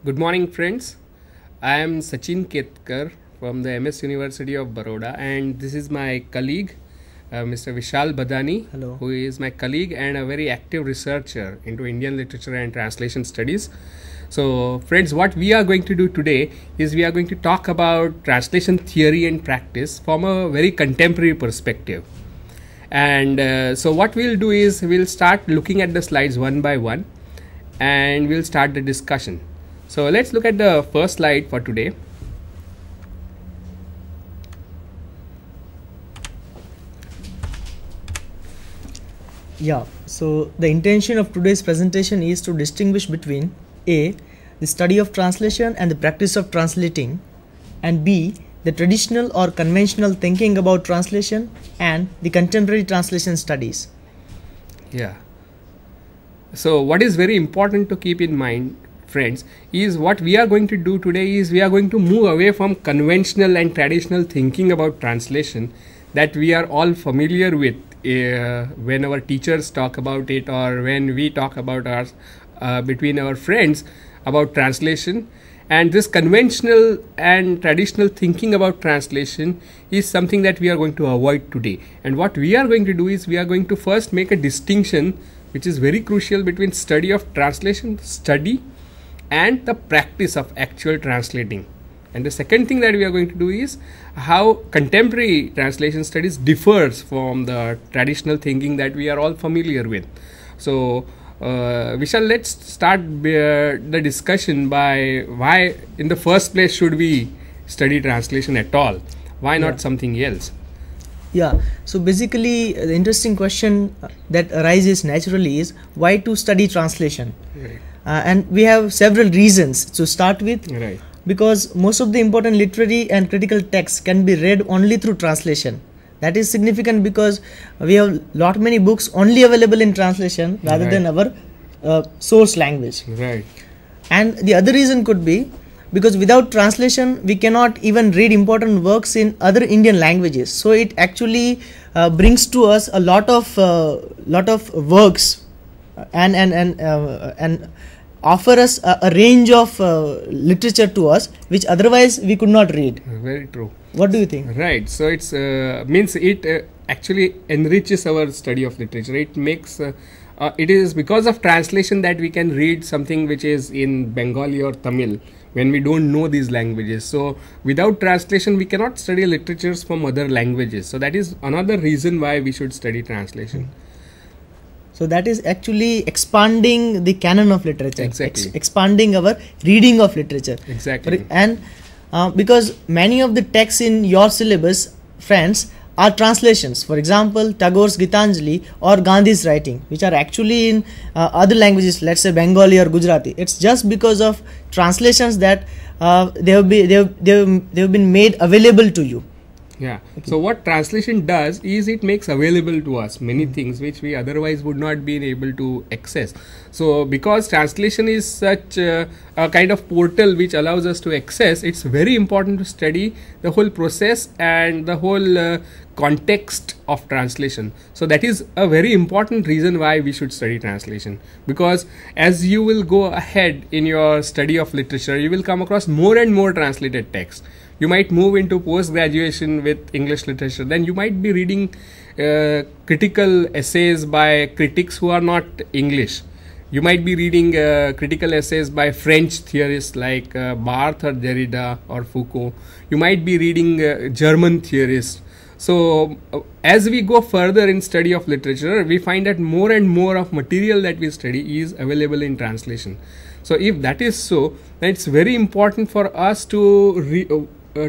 Good morning, friends. I am Sachin Ketkar from the MS University of Baroda, and this is my colleague, Mr. Vishal Badani, Hello. who is my colleague and a very active researcher into Indian literature and translation studies. So, friends, what we are going to do today is we are going to talk about translation theory and practice from a very contemporary perspective. And so what we'll do is we'll start looking at the slides one by one and we'll start the discussion. So let's look at the first slide for today. Yeah, so the intention of today's presentation is to distinguish between A, the study of translation and the practice of translating, and B, the traditional or conventional thinking about translation and the contemporary translation studies. Yeah. So what is very important to keep in mind, friends, is what we are going to do today is we are going to move away from conventional and traditional thinking about translation that we are all familiar with when our teachers talk about it or when we talk about between our friends about translation. And this conventional and traditional thinking about translation is something that we are going to avoid today. And what we are going to do is we are going to first make a distinction which is very crucial between study of translation, study, and the practice of actual translating. And the second thing that we are going to do is how contemporary translation studies differs from the traditional thinking that we are all familiar with. So Vishal, let's start the discussion by why in the first place should we study translation at all? Why not something else? Yeah, so basically the interesting question that arises naturally is why to study translation? Right. And we have several reasons to start with. Right. Because most of the important literary and critical texts can be read only through translation. That is significant because we have lot many books only available in translation rather than our source language. Right. And the other reason could be because without translation we cannot even read important works in other Indian languages. So it actually brings to us a lot of works and offer us a range of literature to us which otherwise we could not read. Very true. What do you think? Right. So it's means it actually enriches our study of literature. It makes it is because of translation that we can read something which is in Bengali or Tamil when we don't know these languages. So without translation we cannot study literatures from other languages. So that is another reason why we should study translation. So that is actually expanding the canon of literature. Exactly. Expanding our reading of literature. Exactly. And because many of the texts in your syllabus, friends, are translations. For example, Tagore's Gitanjali or Gandhi's writing, which are actually in other languages, let's say Bengali or Gujarati. It's just because of translations that they have been made available to you. Yeah. Okay. So what translation does is it makes available to us many things which we otherwise would not be able to access. So because translation is such a kind of portal which allows us to access, it's very important to study the whole process and the whole context of translation. So that is a very important reason why we should study translation, because as you will go ahead in your study of literature, you will come across more and more translated texts. You might move into post-graduation with English literature. Then you might be reading critical essays by critics who are not English. You might be reading critical essays by French theorists like Barthes or Derrida or Foucault. You might be reading German theorists. So as we go further in study of literature, we find that more and more of material that we study is available in translation. So if that is so, then it's very important for us to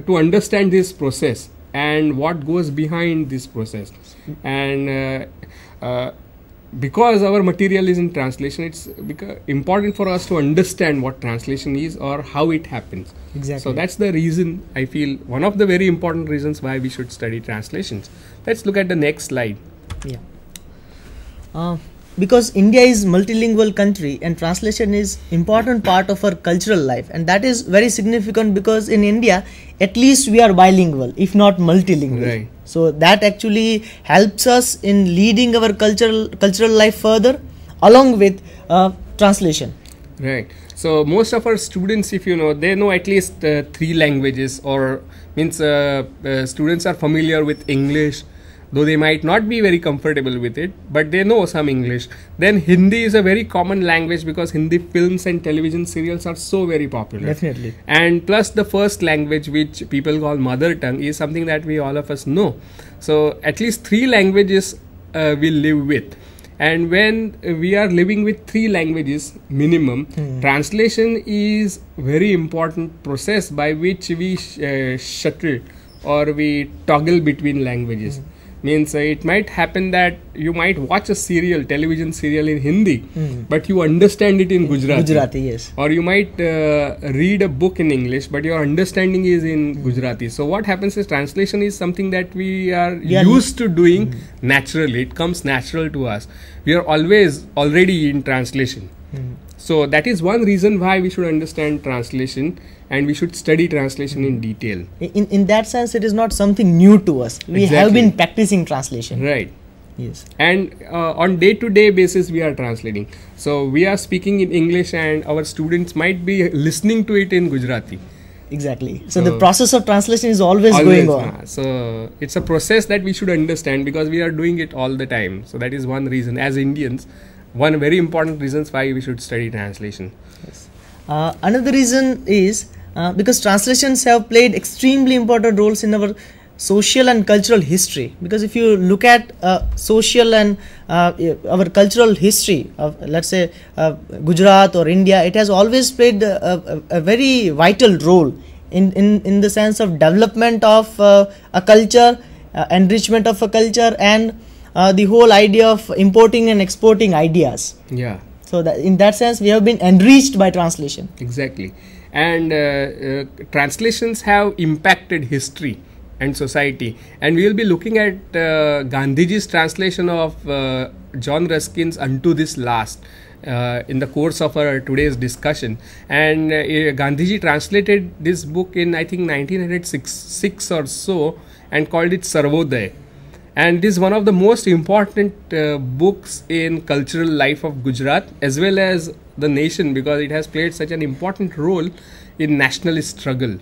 understand this process and what goes behind this process. And because our material is in translation, it's important for us to understand what translation is or how it happens. Exactly. So that's the reason, I feel, one of the very important reasons why we should study translations. Let's look at the next slide. Yeah. Because India is multilingual country and translation is important part of our cultural life, and that is very significant because in India at least we are bilingual, if not multilingual. Right. So that actually helps us in leading our cultural life further along with translation. Right. So most of our students, if you know, they know at least 3 languages, or means students are familiar with English, though they might not be very comfortable with it, but they know some English. Then Hindi is a very common language because Hindi films and television serials are so very popular. Definitely. And plus the first language, which people call mother tongue, is something that we all of us know. So at least 3 languages we live with. And when we are living with 3 languages minimum, translation is very important process by which we shuttle or we toggle between languages. Means it might happen that you might watch a television serial in Hindi, but you understand it in Gujarati. Yes. Or you might read a book in English, but your understanding is in Gujarati. So what happens is translation is something that we are used to doing naturally. It comes natural to us. We are always already in translation. So that is one reason why we should understand translation, and we should study translation in detail. In that sense, it is not something new to us. We have been practicing translation. Right. Yes. And on day-to-day basis, we are translating. So we are speaking in English, and our students might be listening to it in Gujarati. Exactly. So the process of translation is always going on. So it's a process that we should understand because we are doing it all the time. So that is one reason, as Indians, one very important reasons why we should study translation. Yes. Another reason is because translations have played extremely important roles in our social and cultural history. Because if you look at social and our cultural history of, let's say, Gujarat or India, it has always played a very vital role in the sense of development of a culture, enrichment of a culture, and the whole idea of importing and exporting ideas. Yeah. So that in that sense, we have been enriched by translation. Exactly. And translations have impacted history and society. And we will be looking at Gandhiji's translation of John Ruskin's Unto This Last in the course of our today's discussion. And Gandhiji translated this book in, I think, 1906 or so, and called it Sarvodaya. And this is one of the most important books in cultural life of Gujarat as well as the nation, because it has played such an important role in nationalist struggle.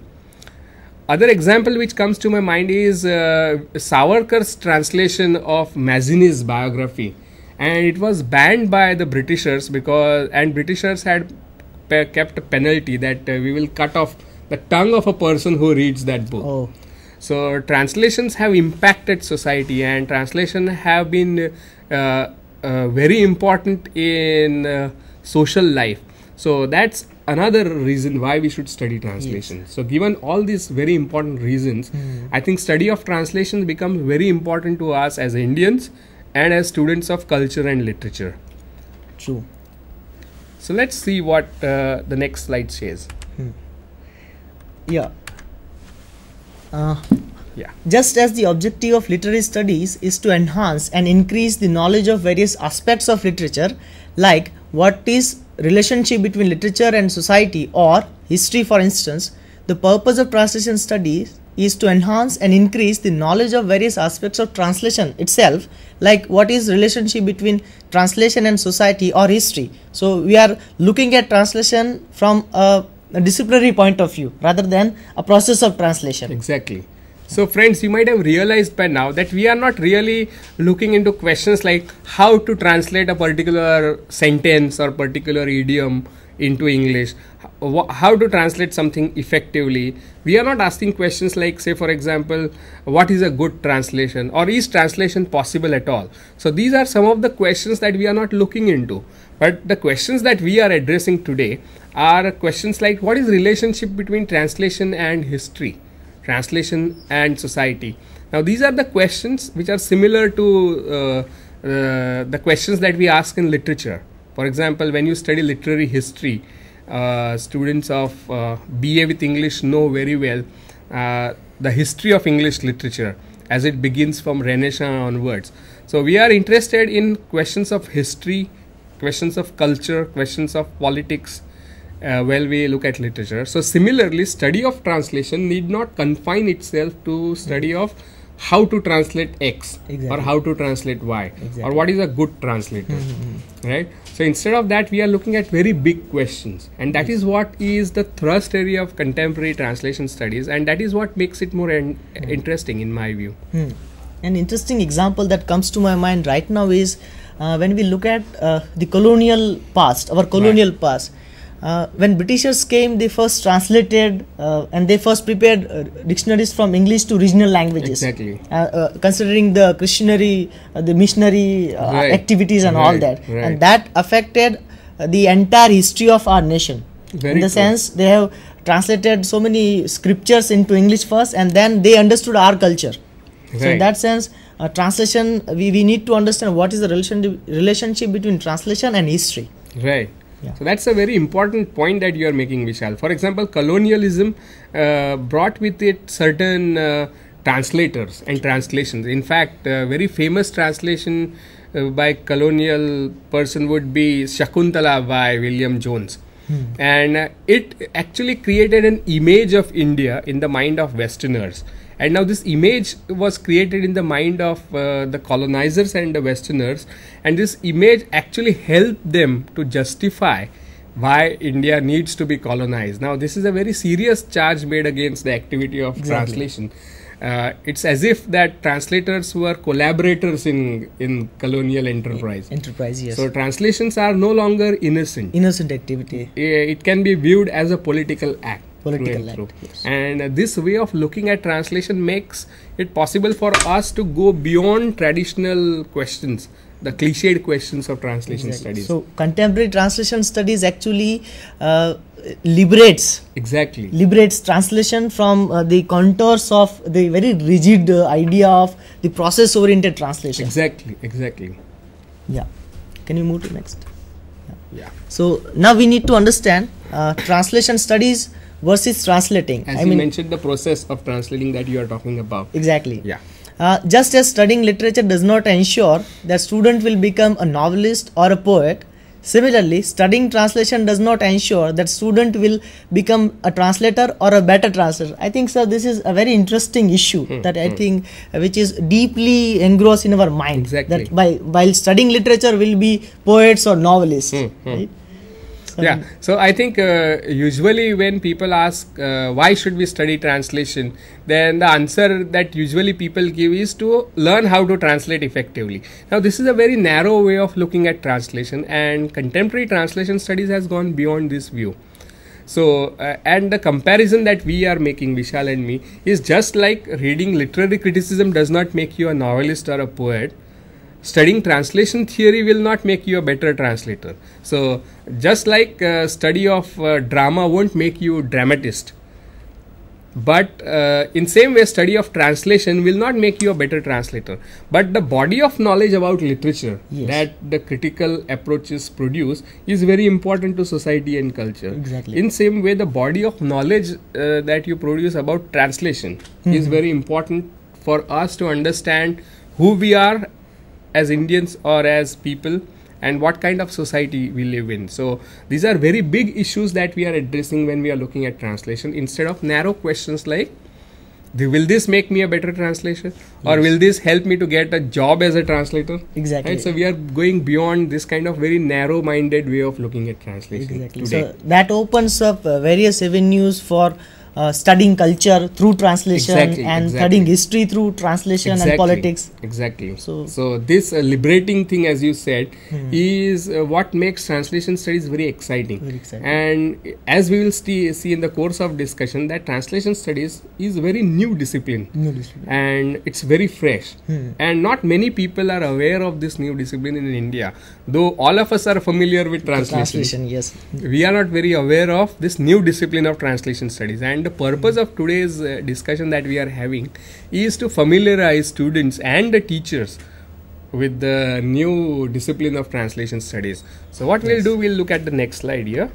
Other example which comes to my mind is Savarkar's translation of Mazzini's biography, and it was banned by the Britishers because Britishers had kept a penalty that we will cut off the tongue of a person who reads that book. Oh. So translations have impacted society, and translation have been very important in social life. So that's another reason why we should study translation. Yes. So given all these very important reasons, I think study of translation becomes very important to us as Indians and as students of culture and literature. True. So let's see what the next slide says. Yeah. Yeah. Just as the objective of literary studies is to enhance and increase the knowledge of various aspects of literature, like what is relationship between literature and society or history, for instance, the purpose of translation studies is to enhance and increase the knowledge of various aspects of translation itself, like what is relationship between translation and society or history. So we are looking at translation from a disciplinary point of view rather than a process of translation. Exactly. So friends, you might have realized by now that we are not really looking into questions like how to translate a particular sentence or particular idiom into English, how to translate something effectively. We are not asking questions like, say for example, what is a good translation, or is translation possible at all. So these are some of the questions that we are not looking into. But the questions that we are addressing today are questions like, what is relationship between translation and history, translation and society. Now these are the questions which are similar to the questions that we ask in literature. For example, when you study literary history, students of BA with English know very well the history of English literature as it begins from Renaissance onwards. So we are interested in questions of history, questions of culture, questions of politics while we look at literature. So similarly, study of translation need not confine itself to study of how to translate X or how to translate Y or what is a good translator. right? So instead of that, we are looking at very big questions, and that is what is the thrust area of contemporary translation studies, and that is what makes it more interesting in my view. An interesting example that comes to my mind right now is when we look at the colonial past, our colonial past. When Britishers came, they first translated and they first prepared dictionaries from English to regional languages. Exactly. Considering the Christianary, the missionary activities and all that. And that affected the entire history of our nation. In the sense, they have translated so many scriptures into English first, and then they understood our culture. So in that sense, translation, we need to understand what is the relationship between translation and history. Right. Yeah. So that's a very important point that you are making, Vishal. For example, colonialism brought with it certain translators and translations. In fact, a very famous translation by colonial person would be Shakuntala by William Jones. And it actually created an image of India in the mind of Westerners. And now this image was created in the mind of the colonizers and the Westerners, and this image actually helped them to justify why India needs to be colonized. Now this is a very serious charge made against the activity of translation. It's as if that translators were collaborators in colonial enterprise. Yes. So translations are no longer innocent. Innocent activity. It can be viewed as a political act. Yes. And this way of looking at translation makes it possible for us to go beyond traditional questions, the cliched questions of translation studies. So contemporary translation studies actually liberates translation from the contours of the very rigid idea of the process oriented translation. Exactly. Yeah. Can you move to next? Yeah. So now we need to understand translation studies versus translating. As you mentioned, the process of translating that you are talking about. Exactly. Yeah. Just as studying literature does not ensure that student will become a novelist or a poet, similarly, studying translation does not ensure that student will become a translator or a better translator. I think, sir, this is a very interesting issue that I think which is deeply engrossed in our mind. Exactly. That while studying literature will be poets or novelists. Right? Yeah, so I think usually when people ask why should we study translation, then the answer that usually people give is to learn how to translate effectively. Now this is a very narrow way of looking at translation, and contemporary translation studies has gone beyond this view. So and the comparison that we are making, Vishal and me, is just like reading literary criticism does not make you a novelist or a poet. Studying translation theory will not make you a better translator. So just like study of drama won't make you a dramatist, but in same way study of translation will not make you a better translator. But the body of knowledge about literature that the critical approaches produce is very important to society and culture. Exactly. In same way, the body of knowledge that you produce about translation is very important for us to understand who we are as Indians or as people and what kind of society we live in. So these are very big issues that we are addressing when we are looking at translation, instead of narrow questions like will this make me a better translator or will this help me to get a job as a translator. Exactly. Right? So we are going beyond this kind of very narrow minded way of looking at translation today. So that opens up various avenues for studying culture through translation and studying history through translation and politics. Exactly. So this liberating thing, as you said, is what makes translation studies very exciting. And as we will see in the course of discussion, that translation studies is a very new discipline. And it's very fresh. And not many people are aware of this new discipline in India. Though all of us are familiar with translation. Yes. We are not very aware of this new discipline of translation studies. And the purpose of today's discussion that we are having is to familiarize students and the teachers with the new discipline of translation studies. So what we'll do, we'll look at the next slide here.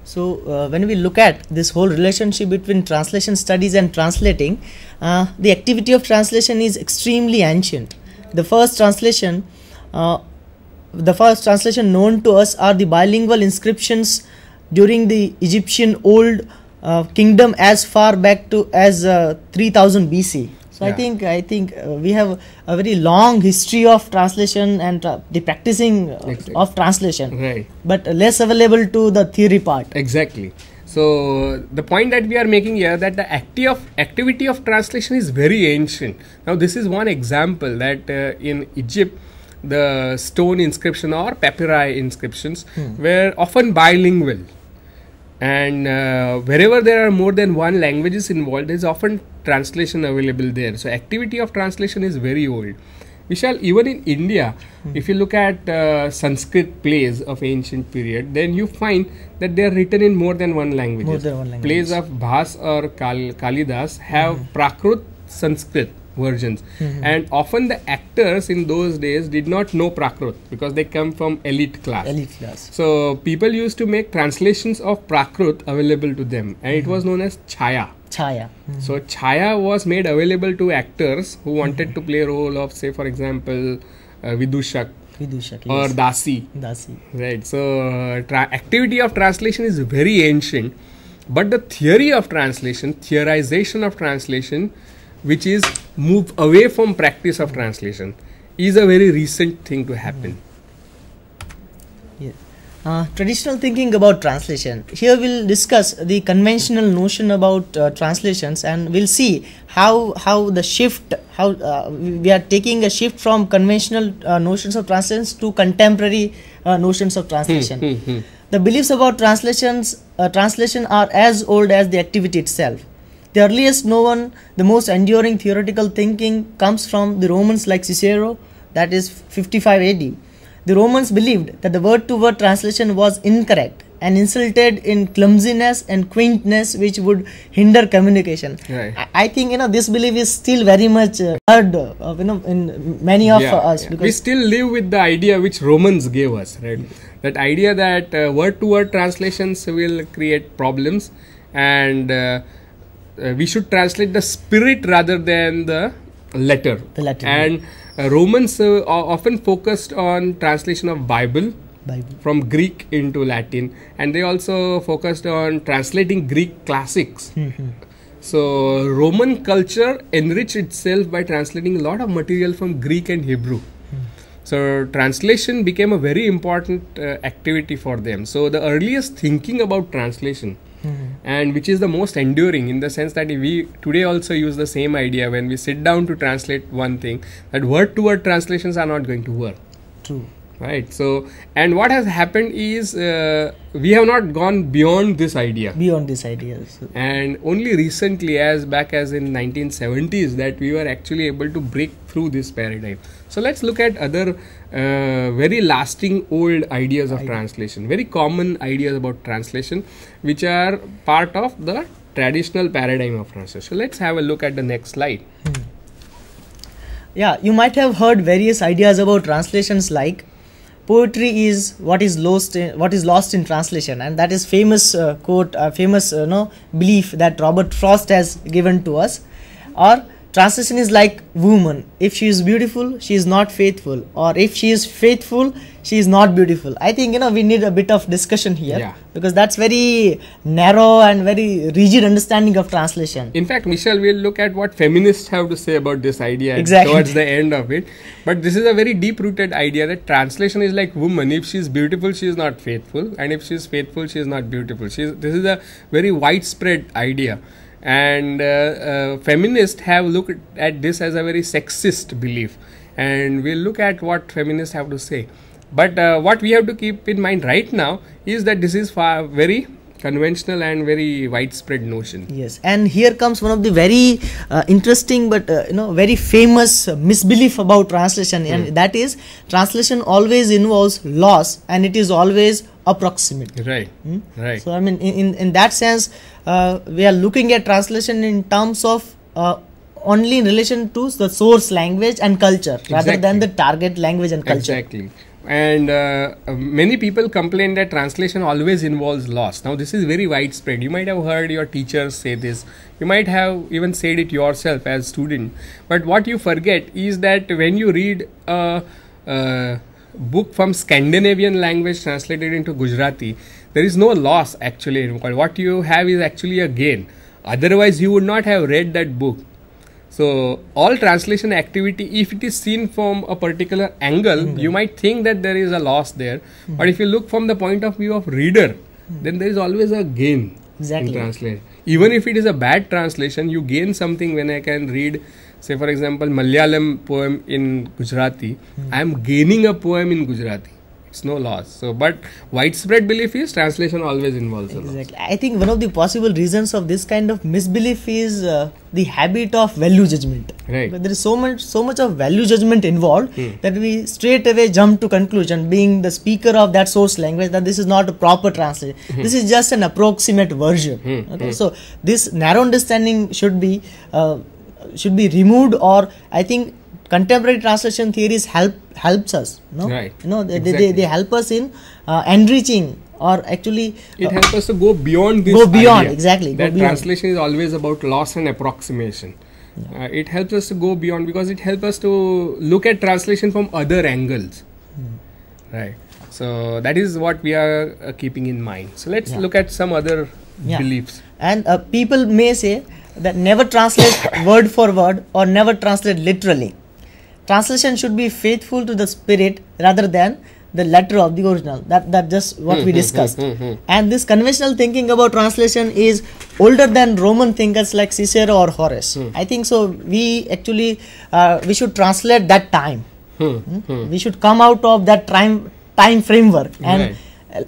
So when we look at this whole relationship between translation studies and translating, the activity of translation is extremely ancient. The first translation known to us are the bilingual inscriptions during the Egyptian Old Kingdom as far back to as 3000 BC. So I think we have a very long history of translation and the practicing of translation, right, but less available to the theory part. Exactly. So the point that we are making here, that the activity of translation is very ancient. Now this is one example that in Egypt, the stone inscription or papyri inscriptions were often bilingual, and wherever there are more than one languages involved, there is often translation available there. So activity of translation is very old. Vishal, even in India, if you look at Sanskrit plays of ancient period, then you find that they are written in more than one language. Plays of Bhas or Kalidas have Prakrut Sanskrit versions, and often the actors in those days did not know Prakrut because they come from elite class. So people used to make translations of Prakrut available to them, and it was known as Chaya. So Chaya was made available to actors who wanted to play a role of, say for example, Vidushak or Dasi. Right. So activity of translation is very ancient, but the theory of translation, theorization of translation, which is move away from practice of translation, is a very recent thing to happen. Traditional thinking about translation. Here we'll discuss the conventional notion about translations, and we'll see how the shift, we are taking a shift from conventional notions of translations to contemporary notions of translation. The beliefs about translation are as old as the activity itself. The earliest known, the most enduring theoretical thinking comes from the Romans like Cicero, that is 55 AD. The Romans believed that the word-to-word translation was incorrect and insulted in clumsiness and quaintness, which would hinder communication. Right. I think this belief is still very much heard in many of us, because we still live with the idea which Romans gave us, right? That idea that word-to-word translations will create problems, and we should translate the spirit rather than the letter. And Romans often focused on translation of Bible from Greek into Latin, and they also focused on translating Greek classics. So Roman culture enriched itself by translating a lot of material from Greek and Hebrew. So translation became a very important activity for them. So the earliest thinking about translation, and which is the most enduring, in the sense that we today also use the same idea when we sit down to translate one thing, that word-to-word translations are not going to work. True. Right. So, and what has happened is we have not gone beyond this idea. And only recently, back as in 1970s, that we were actually able to break through this paradigm. So let's look at other very lasting old ideas of translation, very common ideas about translation, which are part of the traditional paradigm of translation. So let's have a look at the next slide. Yeah, you might have heard various ideas about translations, like poetry is what is lost in translation, and that is famous quote, famous belief that Robert Frost has given to us. Or translation is like woman: if she is beautiful, she is not faithful, or if she is faithful, she is not beautiful. I think we need a bit of discussion here, because that's very narrow and very rigid understanding of translation. In fact, Michelle, we'll look at what feminists have to say about this idea towards the end of it. But this is a very deep-rooted idea that translation is like woman: if she is beautiful, she is not faithful, and if she is faithful, she is not beautiful. This is a very widespread idea. And feminists have looked at this as a very sexist belief, and we'll look at what feminists have to say. But what we have to keep in mind right now is that this is very conventional and very widespread notion. Yes, and here comes one of the very interesting but very famous misbelief about translation, and that is translation always involves loss, and it is always approximate. Right. Right. So I mean, in that sense, we are looking at translation in terms of only in relation to the source language and culture, rather than the target language and culture. Exactly. And many people complain that translation always involves loss. Now this is very widespread. You might have heard your teachers say this. You might have even said it yourself as student. But what you forget is that when you read a book from Scandinavian language translated into Gujarati, there is no loss actually involved. What you have is actually a gain. Otherwise you would not have read that book. So all translation activity, if it is seen from a particular angle, you might think that there is a loss there. But if you look from the point of view of reader, then there is always a gain in translation. Even if it is a bad translation, you gain something when I can read, say for example, Malayalam poem in Gujarati. I am gaining a poem in Gujarati. It's no loss. So, but widespread belief is translation always involves a loss. Exactly. I think one of the possible reasons of this kind of misbelief is the habit of value judgment. Right. But there is so much of value judgment involved that we straight away jump to conclusion, being the speaker of that source language, that this is not a proper translation. This is just an approximate version. Okay. So this narrow understanding should be removed, or I think contemporary translation theories helps us. No? Right. They help us in enriching, or actually it helps us to go beyond this. Exactly. That translation is always about loss and approximation. It helps us to go beyond, because it helps us to look at translation from other angles. Right. So that is what we are keeping in mind. So let's look at some other beliefs. And people may say that never translate word for word or never translate literally. Translation should be faithful to the spirit rather than the letter of the original. That just what we discussed. And this conventional thinking about translation is older than Roman thinkers like Cicero or Horace. I think so. We actually we should translate that time. We should come out of that time framework and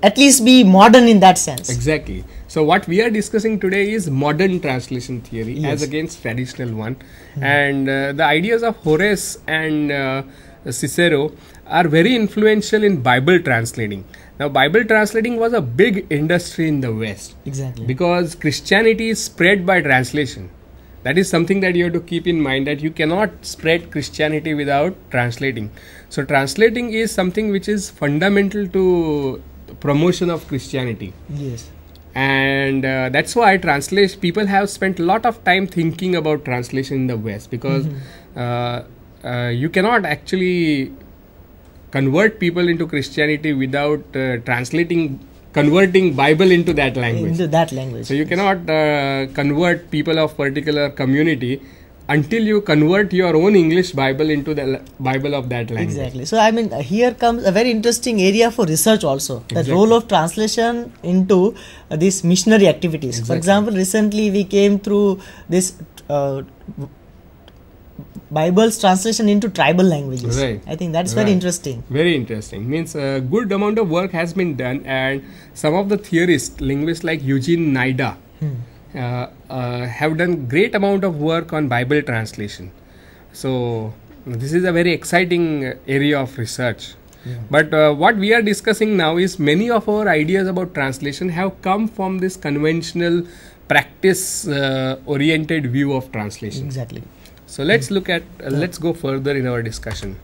at least be modern in that sense. Exactly. So what we are discussing today is modern translation theory as against traditional one. And the ideas of Horace and Cicero are very influential in Bible translating. Now Bible translating was a big industry in the West. Exactly. Because Christianity is spread by translation. That is something that you have to keep in mind, that you cannot spread Christianity without translating. So translating is something which is fundamental to the promotion of Christianity. Yes. And that's why people have spent a lot of time thinking about translation in the West, because you cannot actually convert people into Christianity without converting Bible into that language. So you cannot convert people of particular community until you convert your own English Bible into the Bible of that language. Exactly. So I mean, here comes a very interesting area for research also. The role of translation into these missionary activities. For example, recently we came through this Bible's translation into tribal languages. Right. I think that's very interesting. Very interesting. Means a good amount of work has been done, and some of the theorists, linguists like Eugene Nida, have done great amount of work on Bible translation. So this is a very exciting area of research. But what we are discussing now is many of our ideas about translation have come from this conventional practice oriented view of translation. Exactly. So let's look at let's go further in our discussion.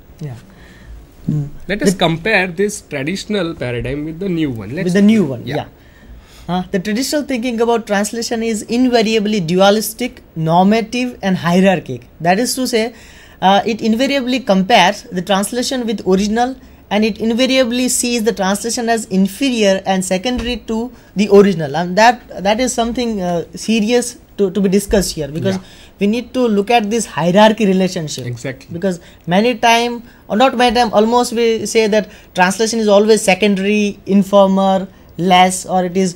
Let us compare this traditional paradigm with the new one. The traditional thinking about translation is invariably dualistic, normative and hierarchic. That is to say, it invariably compares the translation with original, and it invariably sees the translation as inferior and secondary to the original. And that is something serious to be discussed here, because we need to look at this hierarchy relationship. Exactly. Because almost we say that translation is always secondary, informer, less, or it is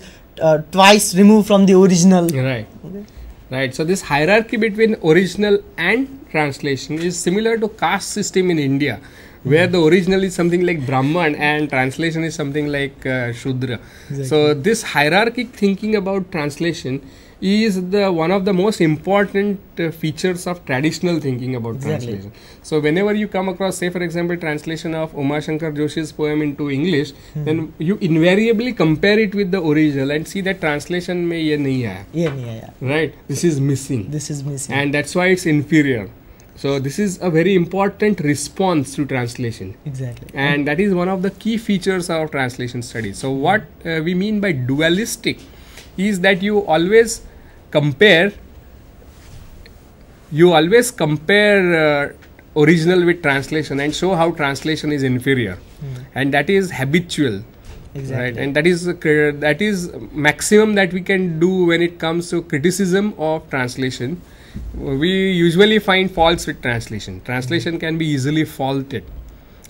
twice removed from the original. Right. Okay. Right. So this hierarchy between original and translation is similar to caste system in India, where the original is something like Brahman and translation is something like Shudra. Exactly. So this hierarchic thinking about translation is one of the most important features of traditional thinking about translation. So whenever you come across, say for example, translation of Uma Shankar Joshi's poem into English, then you invariably compare it with the original and see that translation mein ye nahi aaya. Right? This is missing. And that's why it's inferior. So this is a very important response to translation. Exactly. And that is one of the key features of translation studies. So what we mean by dualistic is that you always compare original with translation and show how translation is inferior, and that is habitual. Right? And that is maximum that we can do when it comes to criticism of translation, we usually find faults with translation. Translation can be easily faulted,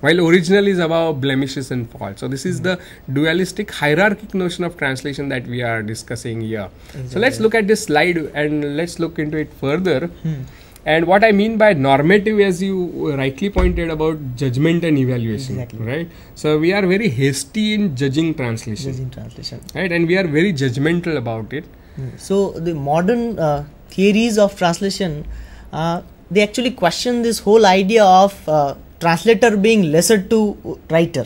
while original is about blemishes and faults. So this is the dualistic hierarchic notion of translation that we are discussing here. Exactly. So let's look at this slide and let's look into it further. And what I mean by normative, as you rightly pointed about judgment and evaluation, exactly. Right? So we are very hasty in judging translation. Right? And we are very judgmental about it. So the modern theories of translation, they actually question this whole idea of translator being lesser to writer,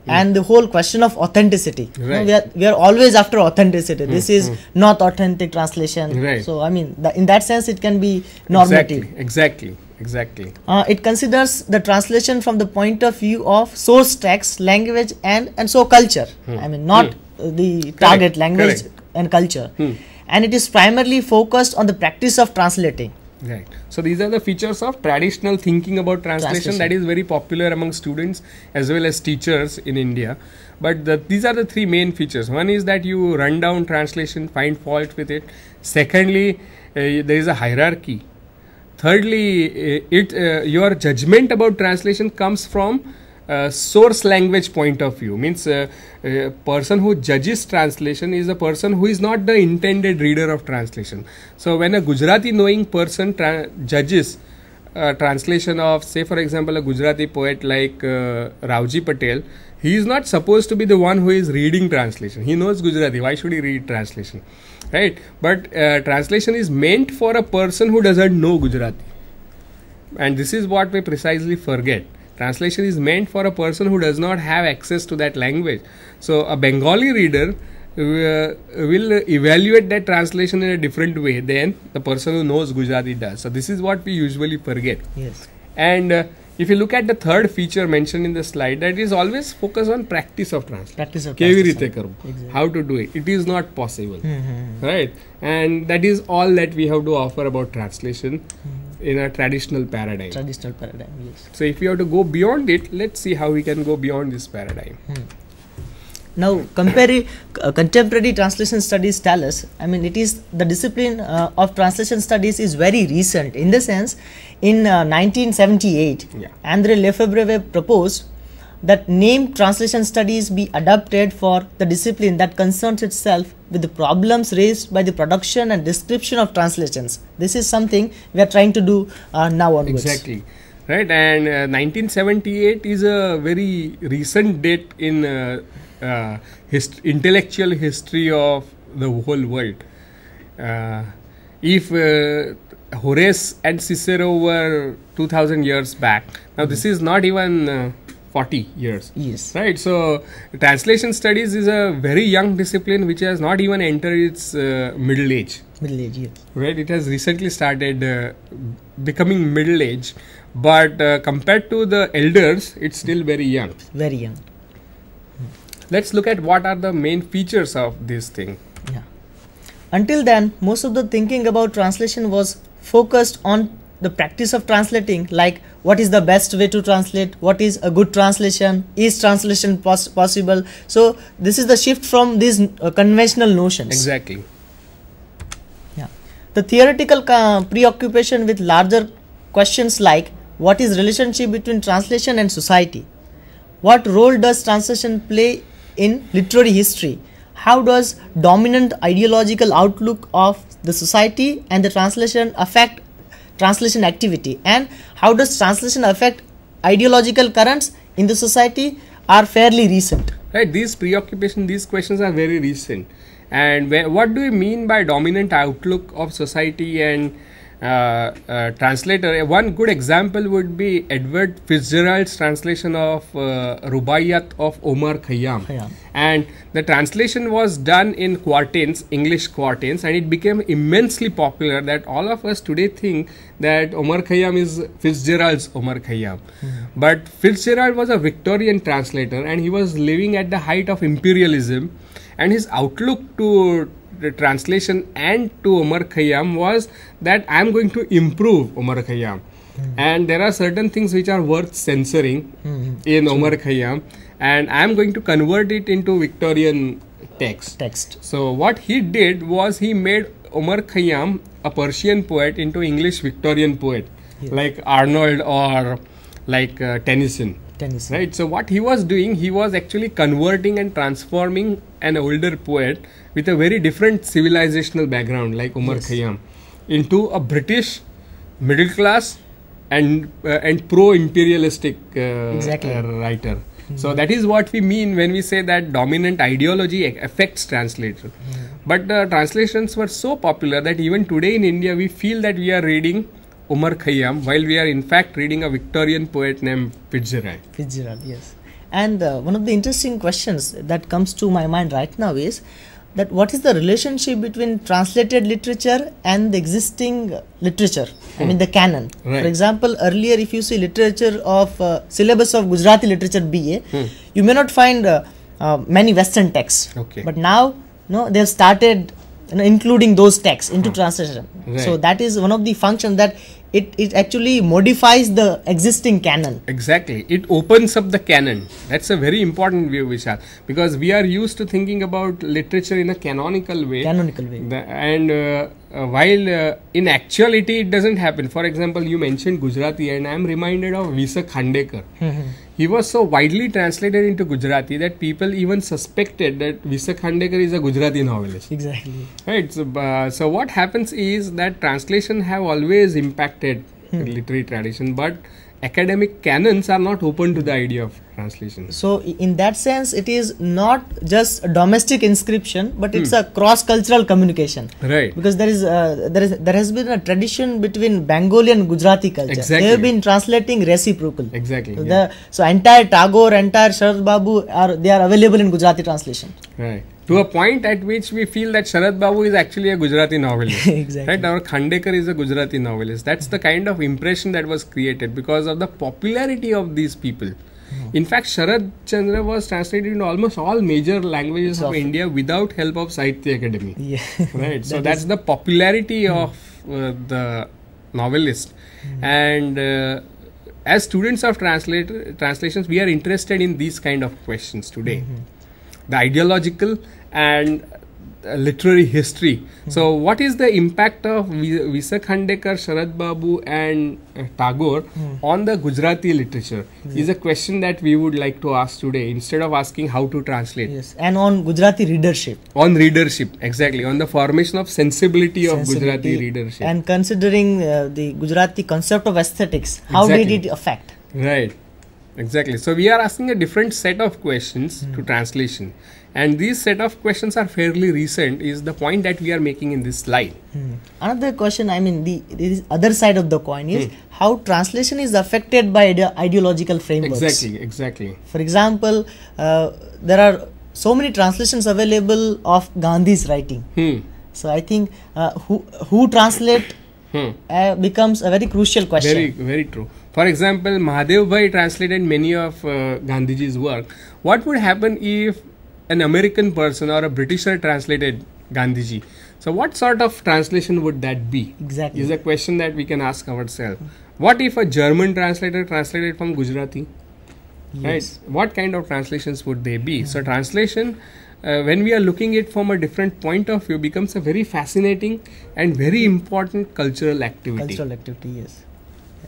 and the whole question of authenticity. Right. We are always after authenticity. This is not authentic translation. Right. So I mean, in that sense, it can be normative. Exactly. It considers the translation from the point of view of source text, language, and so culture. I mean, not the target language and culture. And it is primarily focused on the practice of translating. Right. So these are the features of traditional thinking about translation that is very popular among students as well as teachers in India. But these are the three main features. One is that you run down translation, find fault with it. Secondly, there is a hierarchy. Thirdly, your judgment about translation comes from source language point of view. Means a person who judges translation is a person who is not the intended reader of translation. So when a Gujarati knowing person judges translation of, say for example, a Gujarati poet like Ravji Patel, he is not supposed to be the one who is reading translation. He knows Gujarati. Why should he read translation? Right? But translation is meant for a person who doesn't know Gujarati. And this is what we precisely forget. Translation is meant for a person who does not have access to that language. So a Bengali reader will evaluate that translation in a different way than the person who knows Gujarati does. So this is what we usually forget. Yes. And if you look at the third feature mentioned in the slide, that is always focus on practice of translation. Exactly. How to do it. It is not possible. Right? And that is all that we have to offer about translation in a traditional paradigm. Yes. So if you have to go beyond it, let's see how we can go beyond this paradigm. Now, contemporary translation studies tell us, I mean, it is the discipline of translation studies is very recent. In the sense, in 1978, André Lefebvre proposed that named translation studies be adapted for the discipline that concerns itself with the problems raised by the production and description of translations. This is something we are trying to do now onwards. Exactly. Right. And 1978 is a very recent date in intellectual history of the whole world. If Horace and Cicero were 2000 years back, now this is not even 40 years. Yes. Right. So translation studies is a very young discipline which has not even entered its middle age. Yes. Right. It has recently started becoming middle age, but compared to the elders, it's still very young. Very young. Let's look at what are the main features of this thing. Yeah. Until then, most of the thinking about translation was focused on the practice of translating, like what is the best way to translate, what is a good translation, is translation possible. So this is the shift from these conventional notions. Exactly. Yeah. The theoretical preoccupation with larger questions like what is relationship between translation and society, what role does translation play in literary history, how does dominant ideological outlook of the society and the translation affect translation activity, and how does translation affect ideological currents in the society, are fairly recent. Right, these questions are very recent. And what do you mean by dominant outlook of society and translator? One good example would be Edward Fitzgerald's translation of Rubaiyat of Omar Khayyam. And the translation was done in quatrains, English quatrains, and it became immensely popular that all of us today think that Omar Khayyam is Fitzgerald's Omar Khayyam. But Fitzgerald was a Victorian translator and he was living at the height of imperialism, and his outlook to the translation and to Omar Khayyam was that I am going to improve Omar Khayyam. And there are certain things which are worth censoring in Omar Khayyam, and I am going to convert it into Victorian text. So what he did was he made Omar Khayyam a Persian poet into English Victorian poet, Yes. like Arnold or like Tennyson. Tennyson. Right. So what he was doing, he was actually converting and transforming an older poet with a very different civilizational background, like Umar Yes. Khayyam, into a British middle class and pro-imperialistic Exactly. writer. So that is what we mean when we say that dominant ideology affects translation. But the translations were so popular that even today in India we feel that we are reading Umar Khayyam while we are in fact reading a Victorian poet named Fitzgerald. Fitzgerald, yes. And one of the interesting questions that comes to my mind right now is that what is the relationship between translated literature and the existing literature? I mean the canon. Right. For example, earlier if you see literature of syllabus of Gujarati literature BA, you may not find many Western texts. Okay. But now, they have started including those texts into translation. Right. So that is one of the functions that it actually modifies the existing canon. Exactly. It opens up the canon. That's a very important view, Vishal, because we are used to thinking about literature in a canonical way. While in actuality it doesn't happen. For example, you mentioned Gujarati and I am reminded of Vibrancy Khandekar. He was so widely translated into Gujarati that people even suspected that Vibrancy Khandekar is a Gujarati novelist. Exactly. Right. So what happens is that translation have always impacted literary tradition, but academic canons are not open to the idea of translation. So in that sense, it is not just a domestic inscription, but it's a cross-cultural communication. Right. Because there has been a tradition between Bengali and Gujarati culture. Exactly. They have been translating reciprocal. Exactly. So, so entire Tagore, entire Sharad Babu are available in Gujarati translation. Right. To a point at which we feel that Sharad Babu is actually a Gujarati novelist. Exactly. Right? Our Khandekar is a Gujarati novelist. That's the kind of impression that was created because of the popularity of these people. In fact, Sharad Chandra was translated into almost all major languages of India without help of Sahitya Academy. Yeah. Right. So that's the popularity of the novelist. And as students of translations, we are interested in these kind of questions today. The ideological and literary history. So what is the impact of Vibrancy Khandekar, Sharad Babu and Tagore on the Gujarati literature is a question that we would like to ask today instead of asking how to translate. Yes, and on Gujarati readership. On readership, exactly. On the formation of sensibility of Gujarati readership. And considering the Gujarati concept of aesthetics, how Exactly. did it affect? Right. Exactly. So we are asking a different set of questions to translation. And these set of questions are fairly recent is the point that we are making in this slide. Another question, I mean the other side of the coin is how translation is affected by ideological frameworks. Exactly. For example, there are so many translations available of Gandhi's writing. So I think who translate becomes a very crucial question. Very, very true. For example, Mahadev Bhai translated many of Gandhiji's work. What would happen if an American person or a Britisher translated Gandhiji? So what sort of translation would that be? Exactly. Is a question that we can ask ourselves. What if a German translator translated from Gujarati? Yes. Right? What kind of translations would they be? So translation, when we are looking at it from a different point of view, becomes a very fascinating and very important cultural activity. Cultural activity, yes.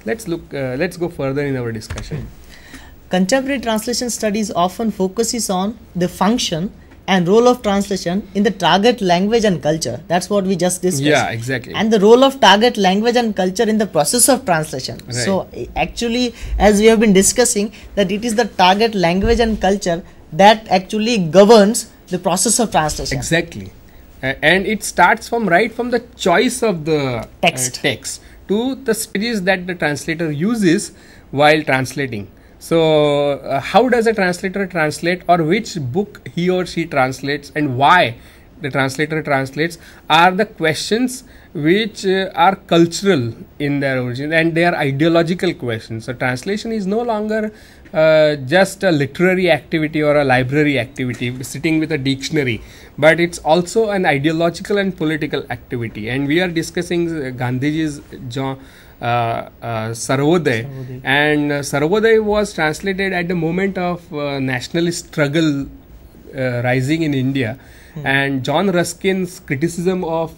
Let's go further in our discussion. Contemporary translation studies often focuses on the function and role of translation in the target language and culture. That's what we just discussed. Yeah, exactly. And the role of target language and culture in the process of translation. Right. So actually, as we have been discussing, that it is the target language and culture that actually governs the process of translation. Exactly. And it starts from the choice of the text to the stages that the translator uses while translating. So how does a translator translate, or which book he or she translates, and why the translator translates are the questions which are cultural in their origin, and they are ideological questions. So translation is no longer just a literary activity or a library activity sitting with a dictionary, but it's also an ideological and political activity. And we are discussing Gandhiji's Sarvodaya, and Sarvodaya was translated at the moment of nationalist struggle rising in India, And John Ruskin's criticism of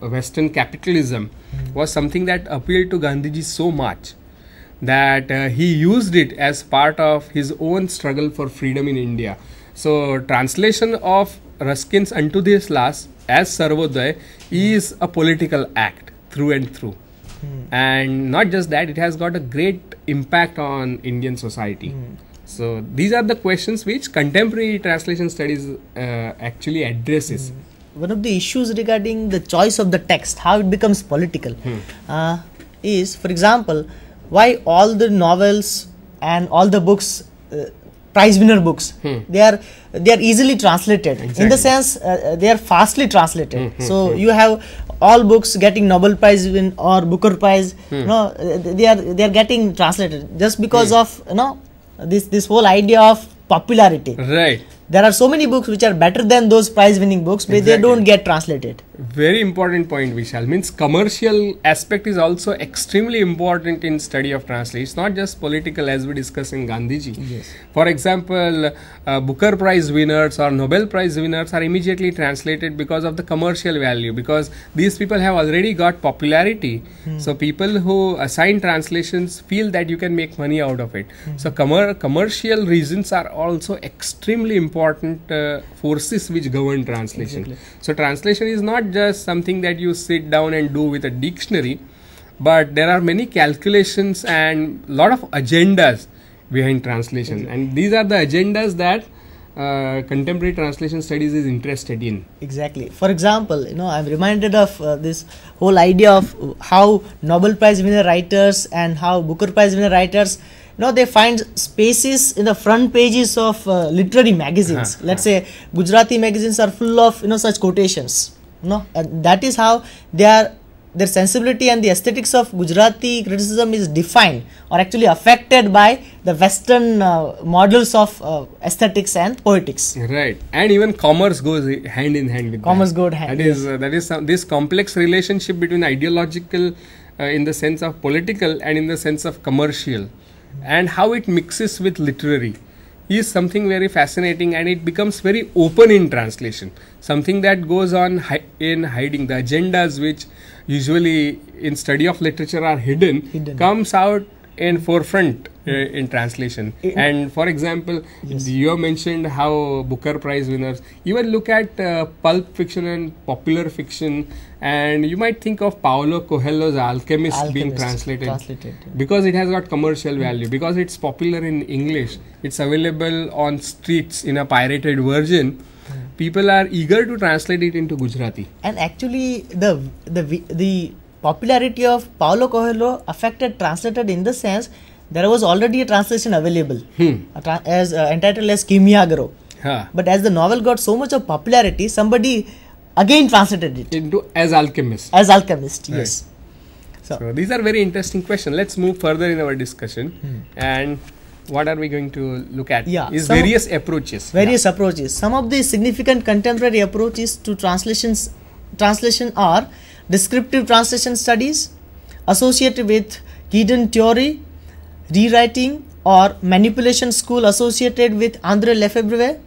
Western capitalism was something that appealed to Gandhiji so much that he used it as part of his own struggle for freedom in India. So translation of Ruskin's Unto This Last as Sarvodaya is a political act through and through. And not just that, it has got a great impact on Indian society. So these are the questions which contemporary translation studies actually addresses. One of the issues regarding the choice of the text, how it becomes political, is, for example, why all the novels and all the books, prize winner books, they are easily translated. Exactly. In the sense, they are fastly translated. So you have all books getting Nobel Prize win or Booker Prize. You know, they are getting translated just because of this whole idea of popularity. Right. There are so many books which are better than those prize winning books, but they don't get translated. Very important point, Vishal. Means commercial aspect is also extremely important in study of translation. It's not just political, as we discussed in Gandhiji. Yes. For example, Booker Prize winners or Nobel Prize winners are immediately translated because of the commercial value, because these people have already got popularity. So people who assign translations feel that you can make money out of it. So commercial reasons are also extremely important forces which govern translation. Exactly. So translation is not just something that you sit down and do with a dictionary, but there are many calculations and lot of agendas behind translation. And these are the agendas that contemporary translation studies is interested in. Exactly. For example, I'm reminded of this whole idea of how Nobel Prize winner writers and how Booker Prize winner writers, they find spaces in the front pages of literary magazines. Let's say Gujarati magazines are full of such quotations. That is how their sensibility and the aesthetics of Gujarati criticism is defined or actually affected by the Western models of aesthetics and poetics. Right, and even commerce goes hand in hand with commerce that. Goes hand. That is this complex relationship between ideological in the sense of political and in the sense of commercial, and how it mixes with literary is something very fascinating, and it becomes very open in translation. Something that goes on in hiding. The agendas which usually in study of literature are hidden. Comes out in forefront in translation. And for example, you have mentioned how Booker Prize winners, even look at pulp fiction and popular fiction, and you might think of Paulo Coelho's Alchemist being translated because it has got commercial value, because it's popular in English, it's available on streets in a pirated version. People are eager to translate it into Gujarati. And actually the popularity of Paulo Coelho affected translated in the sense there was already a translation available as entitled as Kimiagaro. But as the novel got so much of popularity, somebody again translated it into as Alchemist. As Alchemist, right. Yes. So these are very interesting questions. Let's move further in our discussion. And what are we going to look at? Is various approaches. Various approaches. Some of the significant contemporary approaches to translation are descriptive translation studies associated with hidden theory, rewriting or manipulation school associated with André Lefebvre,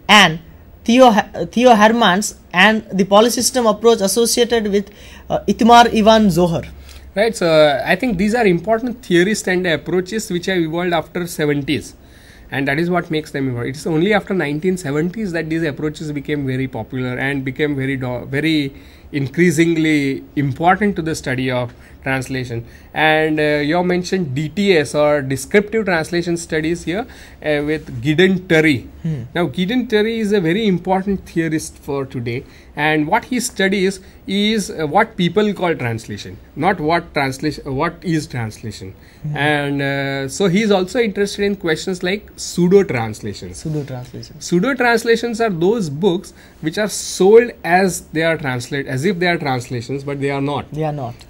and Theo Hermans, and the polysystem approach associated with Itamar Ivan Zohar. Right, so I think these are important theorists and approaches which have evolved after 70s, and that is what makes them important. It is only after 1970s that these approaches became very popular and became very increasingly important to the study of translation. And you have mentioned DTS or descriptive translation studies here with Gideon Terry. Now Gideon Terry is a very important theorist for today, and what he studies is what people call translation, not what is translation. And so he is also interested in questions like pseudo translations. Pseudo translations are those books which are sold as they are translated, as if they are translations, but they are not.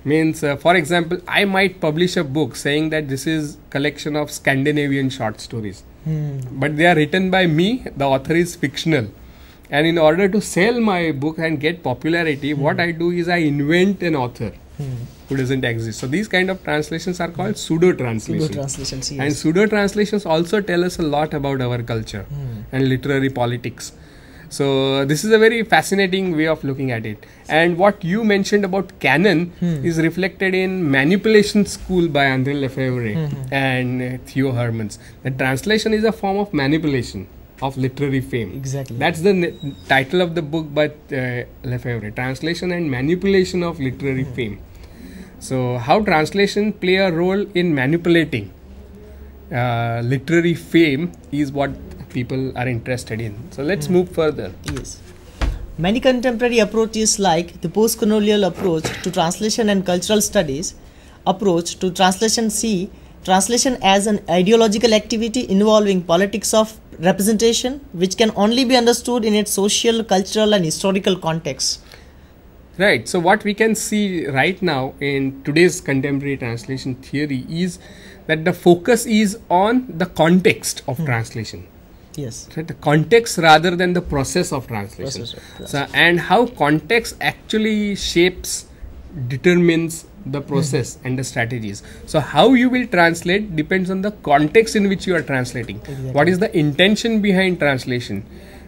Means for example, I might publish a book saying that this is collection of Scandinavian short stories, but they are written by me, the author is fictional, and in order to sell my book and get popularity, what I do is I invent an author who doesn't exist. So these kind of translations are called pseudo translations. And pseudo translations also tell us a lot about our culture and literary politics. So this is a very fascinating way of looking at it. And what you mentioned about canon is reflected in Manipulation School by André Lefebvre and Theo Hermans. The translation is a form of manipulation of literary fame. Exactly. That's the title of the book by Lefebvre, Translation and Manipulation of Literary Fame. So how translation play a role in manipulating literary fame is what people are interested in. So let's move further. Yes. Many contemporary approaches like the post-colonial approach to translation and cultural studies approach to translation see translation as an ideological activity involving politics of representation, which can only be understood in its social, cultural and historical context. Right. So what we can see right now in today's contemporary translation theory is that the focus is on the context of translation. Yes. Right, the context rather than the process of translation. So, and how context actually shapes, determines the process and the strategies. So how you will translate depends on the context in which you are translating. Exactly. What is the intention behind translation?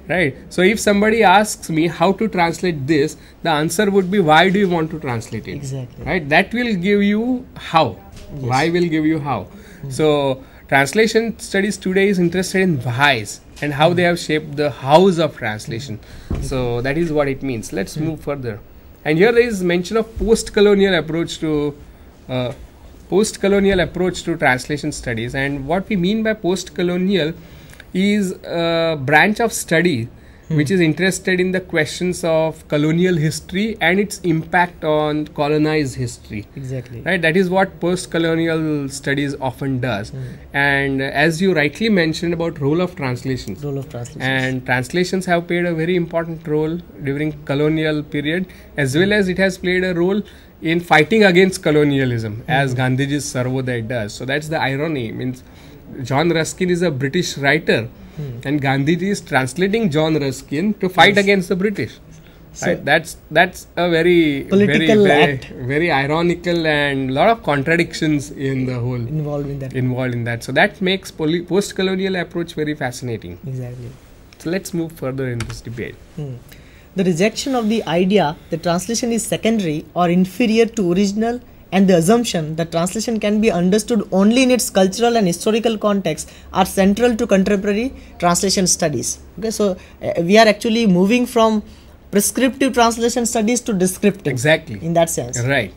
Right. So if somebody asks me how to translate this, the answer would be, why do you want to translate it? Exactly. Right. That will give you how. Yes. Why will give you how. So translation studies today is interested in whys and how they have shaped the hows of translation. So that is what it means. Let's move further. And here there is mention of post-colonial approach to translation studies. And what we mean by post-colonial is a branch of study which is interested in the questions of colonial history and its impact on colonized history. Exactly. Right, that is what post-colonial studies often does. And as you rightly mentioned about role of translations. And translations have played a very important role during colonial period, as well as it has played a role in fighting against colonialism, as Gandhiji's Sarvodaya does. So that's the irony. Means John Ruskin is a British writer, and Gandhiji is translating John Ruskin to fight against the British. So right? That's a very political act, very ironical, and lot of contradictions in the whole involved in that. So that makes post-colonial approach very fascinating. Exactly. So let's move further in this debate. The rejection of the idea that translation is secondary or inferior to original, and the assumption that translation can be understood only in its cultural and historical context are central to contemporary translation studies. Okay, so we are actually moving from prescriptive translation studies to descriptive. Exactly. In that sense. Right.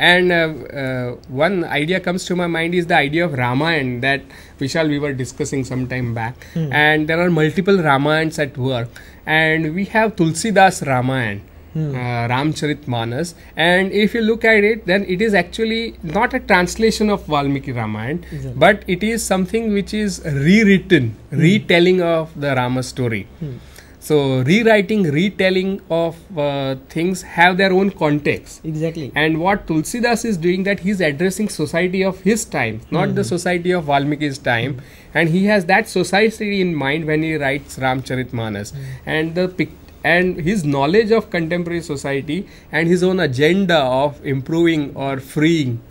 And one idea comes to my mind is the idea of Ramayana that Vishal we were discussing some time back. And there are multiple Ramayans at work. And we have Tulsidas Ramayana. Ramcharitmanas, and if you look at it, then it is actually not a translation of Valmiki Ramayana, but it is something which is rewritten, retelling of the Rama story. So rewriting, retelling of things have their own context. Exactly. And what Tulsidas is doing, that he is addressing society of his time, not the society of Valmiki's time, and he has that society in mind when he writes Ramcharitmanas. And his knowledge of contemporary society and his own agenda of improving or freeing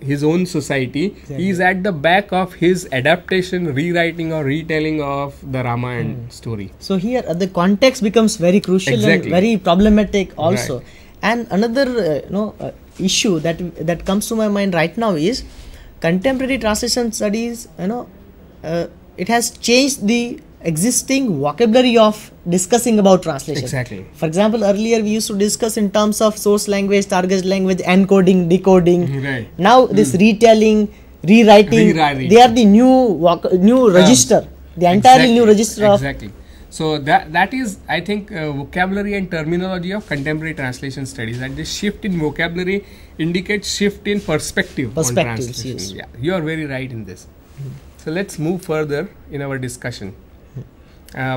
his own society is at the back of his adaptation, rewriting or retelling of the Ramayana story. So here the context becomes very crucial and very problematic also. Right. And another issue that comes to my mind right now is contemporary translation studies. It has changed the existing vocabulary of discussing about translation. Exactly. For example, earlier we used to discuss in terms of source language, target language, encoding, decoding. Right. Now this retelling, rewriting, they are the new register, the entirely new register of. Exactly. So that is, I think, vocabulary and terminology of contemporary translation studies. And this shift in vocabulary indicates shift in perspective on translation. Yes. Yeah, you are very right in this. So let's move further in our discussion.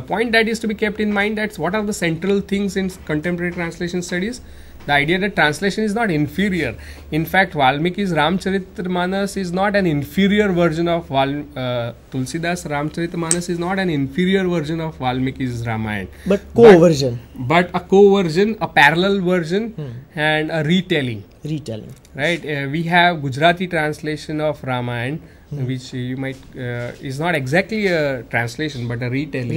Point that is to be kept in mind, that's what are the central things in contemporary translation studies. The idea that translation is not inferior. In fact, Valmiki's Ramcharitmanas is not an inferior version of Tulsidas Ramcharitmanas is not an inferior version of Valmiki's Ramayana. But co-version. But a co-version, a parallel version, and a retelling. Retelling. Right. We have Gujarati translation of Ramayana, which you might is not exactly a translation but a retelling.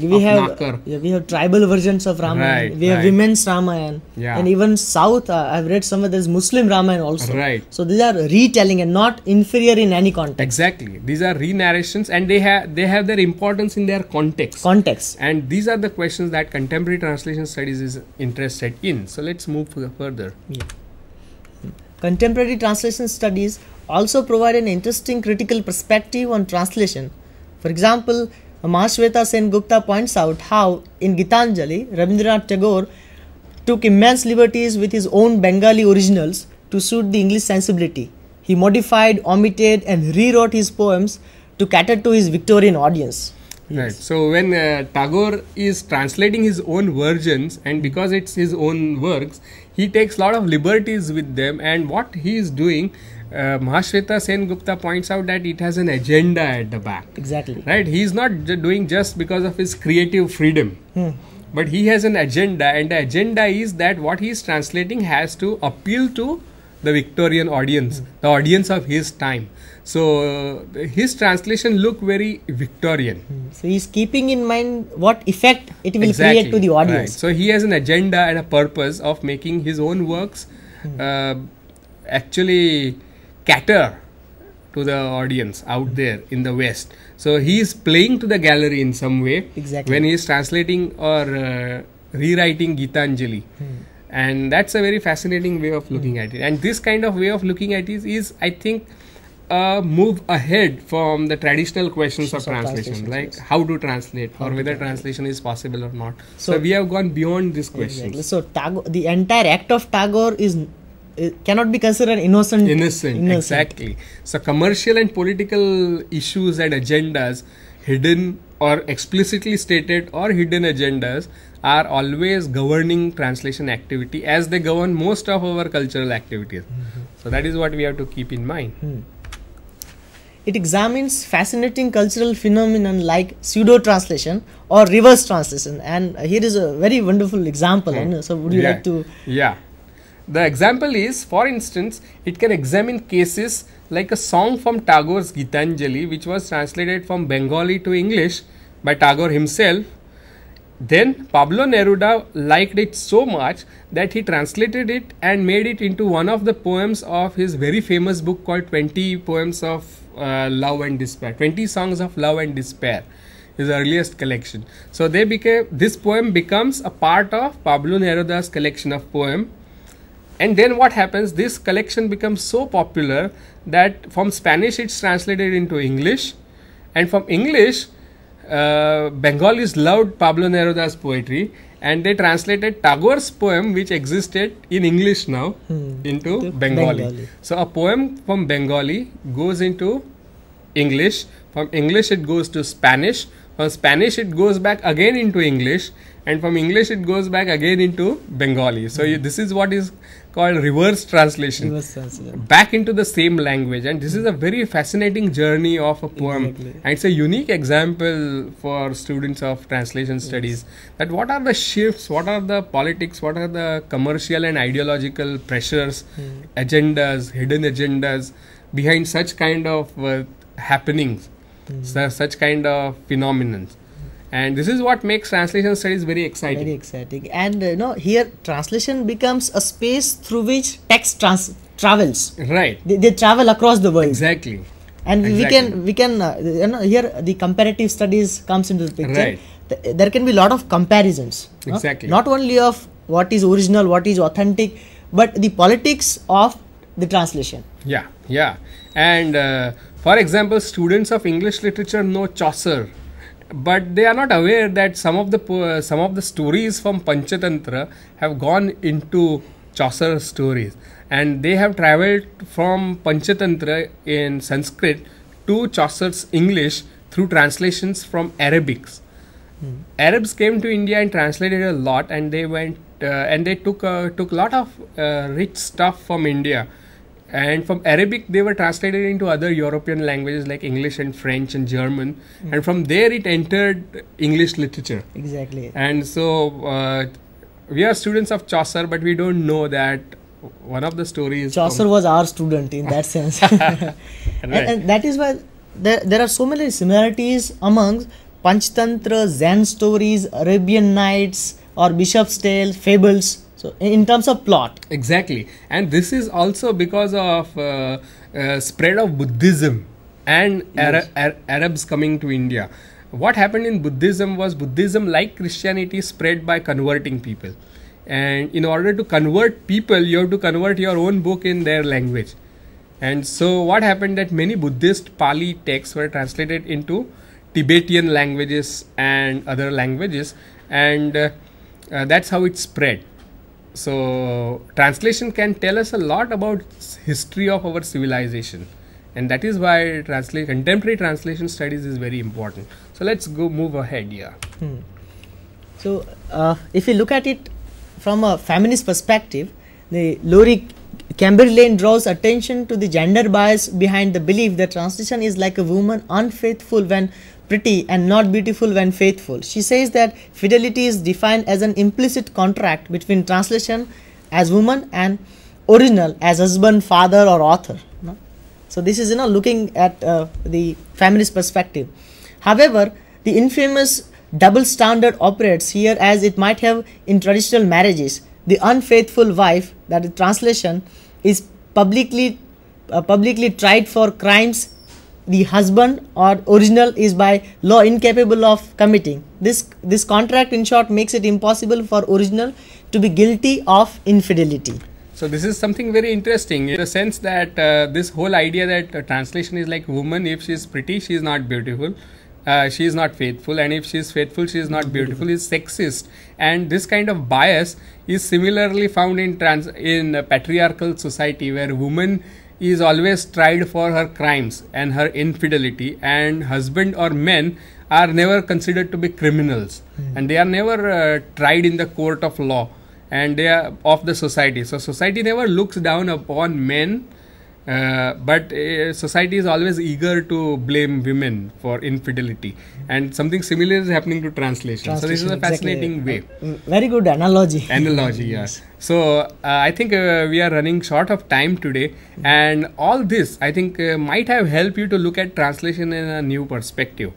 We have tribal versions of Ramayana. We have women's Ramayana. And even South, I've read somewhere there's Muslim Ramayana also. So these are retelling and not inferior in any context. Exactly. These are re-narrations, and they have their importance in their context. And these are the questions that contemporary translation studies is interested in. So let's move further. Contemporary translation studies also provide an interesting critical perspective on translation. For example, Mahashweta Sen Gupta points out how in Gitanjali, Rabindranath Tagore took immense liberties with his own Bengali originals to suit the English sensibility. He modified, omitted and rewrote his poems to cater to his Victorian audience. Right. So when Tagore is translating his own versions, and because it's his own works, he takes a lot of liberties with them, and what he is doing, Mahashweta Sen Gupta points out that it has an agenda at the back. Exactly. Right. He is not doing just because of his creative freedom, but he has an agenda, and the agenda is that what he is translating has to appeal to the Victorian audience, the audience of his time. So his translation look very Victorian. So he is keeping in mind what effect it will create to the audience. So he has an agenda and a purpose of making his own works actually cater to the audience out there in the West. So he is playing to the gallery in some way when he is translating or rewriting Gitanjali. And that's a very fascinating way of looking at it. And this kind of way of looking at it is, I think, a move ahead from the traditional questions of translation, like how to translate or whether translation is possible or not. So we have gone beyond these questions. So Tagore, the entire act of Tagore cannot be considered innocent. Exactly. So commercial and political issues and agendas, hidden or explicitly stated or hidden agendas, are always governing translation activity, as they govern most of our cultural activities. So that is what we have to keep in mind. It examines fascinating cultural phenomenon like pseudo translation or reverse translation, and here is a very wonderful example. So would you like to? The example is, for instance, it can examine cases like a song from Tagore's Gitanjali, which was translated from Bengali to English by Tagore himself. Then Pablo Neruda liked it so much that he translated it and made it into one of the poems of his very famous book called 20 Poems of Love and Despair, 20 Songs of Love and Despair, his earliest collection. So this poem becomes a part of Pablo Neruda's collection of poems. And then what happens, this collection becomes so popular that from Spanish it's translated into English, and from English Bengalis loved Pablo Neruda's poetry, and they translated Tagore's poem, which existed in English now, into Bengali. So a poem from Bengali goes into English, from English it goes to Spanish, from Spanish it goes back again into English, and from English it goes back again into Bengali. So this is what is called reverse translation, back into the same language. And this is a very fascinating journey of a poem. And it's a unique example for students of translation studies, that what are the shifts, what are the politics, what are the commercial and ideological pressures, agendas, hidden agendas behind such kind of happenings, such kind of phenomenon. And this is what makes translation studies very exciting. Very exciting. And here translation becomes a space through which text travels. Right. They travel across the world. Exactly. And we can here the comparative studies comes into the picture. Right. There can be a lot of comparisons. Exactly. Not only of what is original, what is authentic, but the politics of the translation. Yeah. And for example, students of English literature know Chaucer, but they are not aware that some of the stories from Panchatantra have gone into Chaucer's stories, and they have travelled from Panchatantra in Sanskrit to Chaucer's English through translations from Arabics. Arabs came to India and translated a lot, and they went and they took a lot of rich stuff from India. And from Arabic, they were translated into other European languages like English and French and German. And from there, it entered English literature. Exactly. And so, we are students of Chaucer, but we don't know that one of the stories... Chaucer was our student in that sense. Right. And that is why there are so many similarities among Panchtantra, Zen stories, Arabian Nights, or Bishop's Tale, fables. So, in terms of plot. Exactly, and this is also because of spread of Buddhism and Arabs coming to India. What happened in Buddhism was Buddhism, like Christianity, spread by converting people. And in order to convert people, you have to convert your own book in their language. And so what happened that many Buddhist Pali texts were translated into Tibetan languages and other languages, and that's how it spread. So translation can tell us a lot about history of our civilization, and that is why contemporary translation studies is very important. So let's move ahead here. So if you look at it from a feminist perspective, the Lori Camberlain draws attention to the gender bias behind the belief that translation is like a woman unfaithful when pretty and not beautiful when faithful. She says that fidelity is defined as an implicit contract between translation as woman and original as husband, father, or author. No? So this is looking at the feminist perspective. However, the infamous double standard operates here as it might have in traditional marriages. The unfaithful wife, that is translation, is publicly tried for crimes the husband or original is by law incapable of committing. This contract, in short, makes it impossible for original to be guilty of infidelity. So this is something very interesting in the sense that this whole idea that translation is like woman, if she is pretty, she is not beautiful. She is not faithful, and if she is faithful, she is not beautiful, is sexist. And this kind of bias is similarly found in patriarchal society, where woman is always tried for her crimes and her infidelity, and husband or men are never considered to be criminals, and they are never tried in the court of law, and they are of the society. So society never looks down upon men, but society is always eager to blame women for infidelity, and something similar is happening to translation. So this is a fascinating way. Very good analogy. Yes. So I think we are running short of time today, and all this I think might have helped you to look at translation in a new perspective.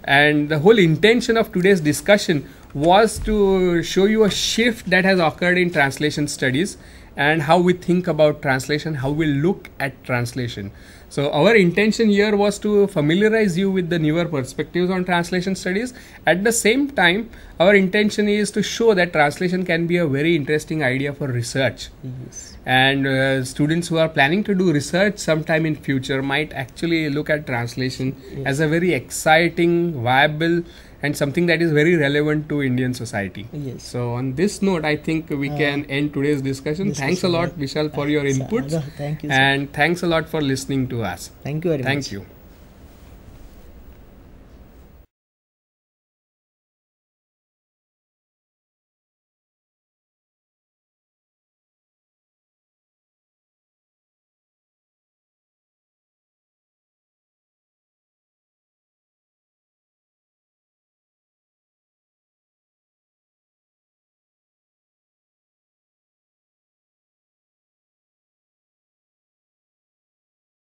And the whole intention of today's discussion was to show you a shift that has occurred in translation studies, and how we think about translation, how we look at translation. So our intention here was to familiarize you with the newer perspectives on translation studies. At the same time, our intention is to show that translation can be a very interesting idea for research. Yes. And students who are planning to do research sometime in future might actually look at translation as a very exciting, viable, and something that is very relevant to Indian society. Yes. So on this note, I think we can end today's discussion. Thanks a lot, Vishal, for your inputs. Thank you, sir. And thanks a lot for listening to us. Thank you very much. Thank you.